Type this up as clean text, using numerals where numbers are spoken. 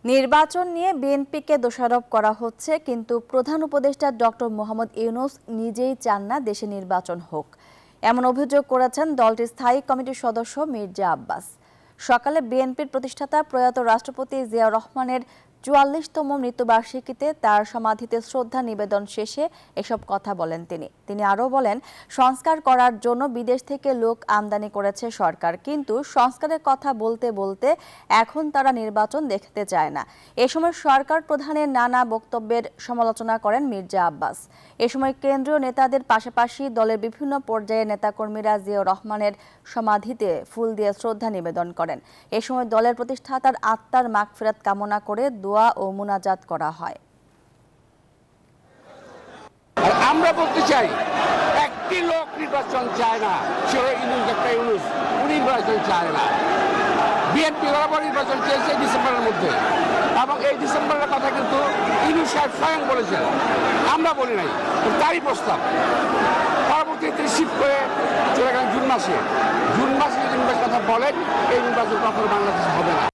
নির্বাচন নিয়ে বিএনপিকে দোষারোপ করা হচ্ছে, কিন্তু প্রধান উপদেষ্টা ডক্টর মোহাম্মদ ইউনূস নিজেই চান না দেশে নির্বাচন হোক। এমন অভিযোগ করেছেন দলটির স্থায়ী কমিটির সদস্য মির্জা আব্বাস। সকালে বিএনপির প্রতিষ্ঠাতা প্রয়াত রাষ্ট্রপতি জিয়াউর রহমানের ৪৪তম মৃত্যুবার্ষিকীতে তার সমাধিতে শ্রদ্ধা নিবেদন শেষে এসব কথা বলেন তিনি আরও বলেন, সংস্কার করার জন্য বিদেশ থেকে লোক আমদানি করেছে সরকার, কিন্তু সংস্কারের কথা বলতে বলতে এখন তারা নির্বাচন দেখতে চায় না। এ সময় সরকার প্রধানের নানা বক্তব্যের সমালোচনা করেন মির্জা আব্বাস। এ সময় কেন্দ্রীয় নেতাদের পাশাপাশি দলের বিভিন্ন পর্যায়ের নেতাকর্মীরা জিয়াউর রহমানের সমাধিতে ফুল দিয়ে শ্রদ্ধা নিবেদন করেন। এ সময় দলের প্রতিষ্ঠাতার আত্মার মাগফিরাত কামনা করে দোয়া ও মুনাজাত করা হয়। আমরা বলতে চাই, একটি লোক নির্বাচন চায় না, সে ইউনূস, উনি নির্বাচন চায় না। বিএনপি বরাবর নির্বাচন চেয়েছে ডিসেম্বরের মধ্যে, এবং এই ডিসেম্বরের কথা কিন্তু ইউনূস সাহেব স্বয়ং বলেছেন, আমরা বলি নাই। তারই প্রস্তাব পরবর্তীতে শিফট করে চলে গেলেন জুন মাসে যদি নির্বাচনের কথা বলেন, এই নির্বাচন কখনো বাংলাদেশে হবে না।